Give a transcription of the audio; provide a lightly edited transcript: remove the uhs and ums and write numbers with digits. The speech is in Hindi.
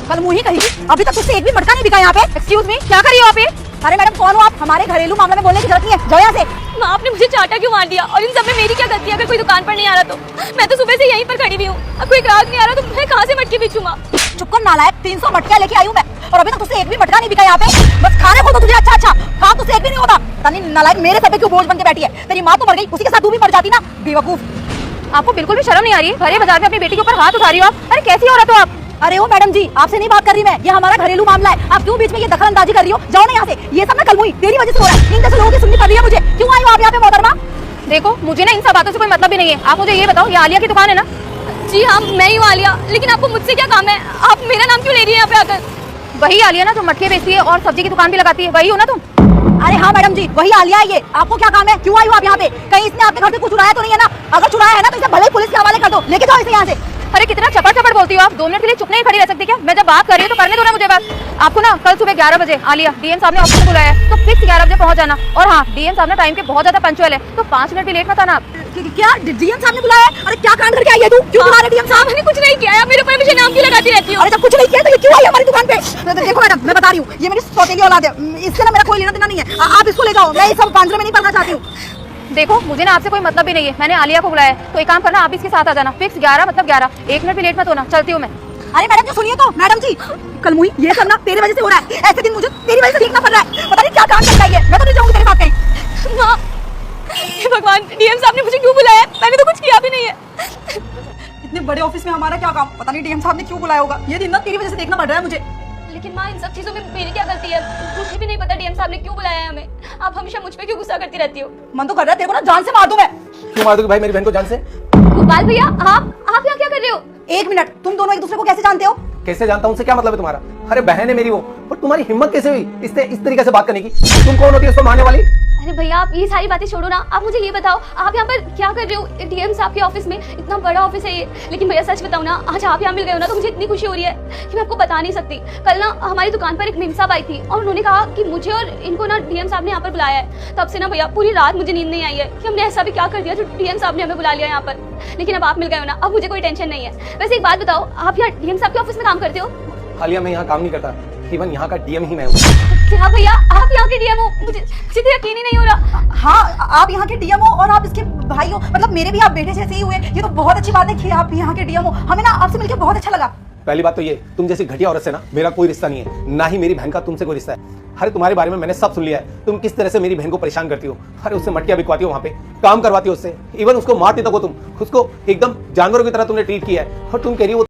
कल मुंह ही कहेगी। अभी तक तुझसे एक भी मटका नहीं बिका यहाँ पे। एक्सक्यूज मी, क्या कर रही हो आप? अरे मैडम कौन हो आप? हमारे घरेलू मामले में बोलने की जरूरत नहीं है, जाओ यहाँ से। माँ, आपने मुझे चाटा क्यों मार दिया? और इन सब में मेरी क्या गलती है? अगर कोई दुकान पर नहीं आ रहा तो मैं तो सुबह से यहीं पर खड़ी हुई हूँ। अब कोई ग्राहक नहीं आ रहा तो मैं कहाँ से मटके बेचूं? माँ चुप कर नालायक, 300 मटके लेके आई हूँ मैं और अभी तक तुझसे एक भी मटका नहीं बिका यहाँ पे। बस खाने को तो तुझे अच्छा काम तुझसे एक भी नहीं होता। तनी नालायक, मेरे सर पे क्यों बोझ बन के बैठी है? तेरी माँ तो मर गई, उसी के साथ तू भी मर जाती ना, बेवकूफ। आपको बिल्कुल भी शर्म नहीं आ रही है? भरे बाजार में अपनी बेटी के ऊपर हाथ उठा रही हो आप। अरे कैसी औरत हो आप? अरे ओ मैडम जी, आपसे नहीं बात कर रही मैं, ये हमारा घरेलू मामला है। आप क्यों बीच में ये दखल अंदाजी कर रही हो? जाओ ना यहाँ से। ये सब ना कल हुई तेरी वजह से हो रहा है। इन जैसे लोगों की सुननी पड़ रही है मुझे। क्यों आई हो आप यहाँ पे मोहतरमा? देखो, मुझे ना इन सब बातों से कोई मतलब भी नहीं है। आप मुझे ये बताओ, ये आलिया की दुकान है ना? जी हाँ, मैं ही हूँ आलिया। लेकिन आपको मुझसे क्या काम है? आप मेरा नाम क्यों ले रही है यहाँ पे आकर? वही आलिया ना जो मटके बेचती है और सब्जी की दुकान भी लगाती है, वही हो ना तुम? अरे हाँ मैडम जी, वही आलिया है ये। आपको क्या काम है? क्यों आई हो आप यहाँ पे? कहीं इसने आपके घर से कुछ चुराया तो नहीं है ना? अगर चुराया है ना तो इसे भले ही पुलिस के हवाले कर दो। लेके जाओ इसे यहाँ से। अरे कितना चपड़ बोलती हो आप? 2 मिनट के लिए चुप नहीं खड़ी रह सकती क्या? मैं जब बात कर रही हूँ तो करने दो ना मुझे बात। आपको ना कल सुबह 11 बजे आलिया डीएम साहब ने ऑफिस में बुलाया है, तो फिक्स 11 बजे पहुंच जाना। और हाँ, डीएम साहब ने टाइम के बहुत ज्यादा पंचुअल है, तो 5 मिनट भी लेट मत आना। क्या डीएम साहब ने बुलाया है? अरे क्या कांड करके आई है तू? क्यों बुला रहे डीएम साहब? मैंने कुछ नहीं किया है, मेरे ऊपर मुझे नाम क्यों लगाती रहती हो? अरे जब कुछ नहीं किया तो ये क्यों आई हमारी दुकान पे? देखो मैडम, मैं बता रही हूँ, ये मेरी सौतेली औलाद है, इससे ना मेरा कोई लेना देना नहीं है। आप इसको ले जाओ, मैं इस सब पांजरे में नहीं पड़ना चाहती हूँ। देखो, मुझे ना आपसे कोई मतलब भी नहीं है। मैंने आलिया को बुलाया है, तो एक काम करना, आप इसके साथ आ जाना। फिक्स 11 मतलब 11, 1 मिनट भी लेट मत होना। चलती हूँ मैं। अरे मैडम जी सुनिए तो, मैडम जी कल मुई ये सब ना तेरी वजह से हो रहा है। ऐसे दिन मुझे तेरी वजह से देखना पड़ रहा है। पता नहीं क्या काम करता है ये। मैं तो नहीं जाऊंगी तेरे साथ कहीं। माँ, हे भगवान, डीएम साहब ने मुझे क्यों बुलाया है? मैंने तो कुछ किया भी नहीं है। इतने बड़े ऑफिस में हमारा क्या काम? पता नहीं डीएम साहब ने क्यों बुलाया होगा। ये दिन ना तेरी वजह से देखना पड़ रहा है मुझे। लेकिन माँ, इन सब चीजों में मेरी क्या गलती है? मुझे भी नहीं पता डीएम साहब ने क्यों बुलाया है हमें। आप हमेशा मुझ पे क्यों गुस्सा करती रहती हो? मन तो कर रहा है तेरे को ना जान से मार दूं मैं। क्यों मार दोगे भाई मेरी बहन को जान से? गोपाल भैया, आप यहाँ क्या कर रहे हो? एक मिनट, तुम दोनों एक दूसरे को कैसे जानते हो? कैसे जानता हूँ? उनसे क्या मतलब है तुम्हारा? अरे बहन है मेरी वो, पर तुम्हारी हिम्मत कैसे हुई इस तरीके से बात करने की? तुम कौन होती है उसको मारने वाली? अरे भैया, आप ये सारी बातें छोड़ो ना। आप मुझे ये बताओ, आप यहाँ पर क्या कर रहे हो? डीएम साहब के ऑफिस में, इतना बड़ा ऑफिस है ये। लेकिन भैया सच बताओ ना, आज आप यहाँ मिल गए हो ना, तो मुझे इतनी खुशी हो रही है कि मैं आपको बता नहीं सकती। कल ना हमारी दुकान पर एक मेम साहब आई थी और उन्होंने कहा कि मुझे और इनको ना डीएम साहब ने यहाँ पर बुलाया है। तब से ना भैया पूरी रात मुझे नींद नहीं आई है कि हमने ऐसा भी क्या कर दिया जो डीएम साहब ने हमें बुला लिया यहाँ पर। लेकिन अब आप मिल गए हो ना, अब मुझे कोई टेंशन नहीं है। वैसे एक बात बताओ, आप यहाँ डीएम साहब के ऑफिस में काम करते हो? हालिया मैं यहाँ काम नहीं करता, इवन यहाँ का डीएम ही मैं हूँ। क्या भैया, आप यहाँ के डीएम हो? मुझे तो यकीन ही नहीं हो रहा। हाँ, आप यहाँ के डीएम हो और आप इसके भाई हो, मतलब मेरे भी आप बेटे जैसे ही हुए। ये तो बहुत अच्छी बात है कि आप यहाँ के डीएम हो। हमें ना आपसे मिलकर बहुत अच्छा लगा। पहली बात तो ये, तुम जैसी घटिया औरत से ना मेरा कोई रिश्ता नहीं है, ना ही मेरी बहन का तुमसे कोई रिश्ता है। अरे तुम्हारे बारे में मैंने सब सुन लिया है, तुम किस तरह से मेरी बहन को परेशान करती हो। अरे उससे मटकियां बिकवाती हो, वहाँ पे काम करवाती हो उससे, इवन उसको मारती तक हो तुम। उसको एकदम जानवरों की तरह तुमने ट्रीट किया है और तुम कह रही हो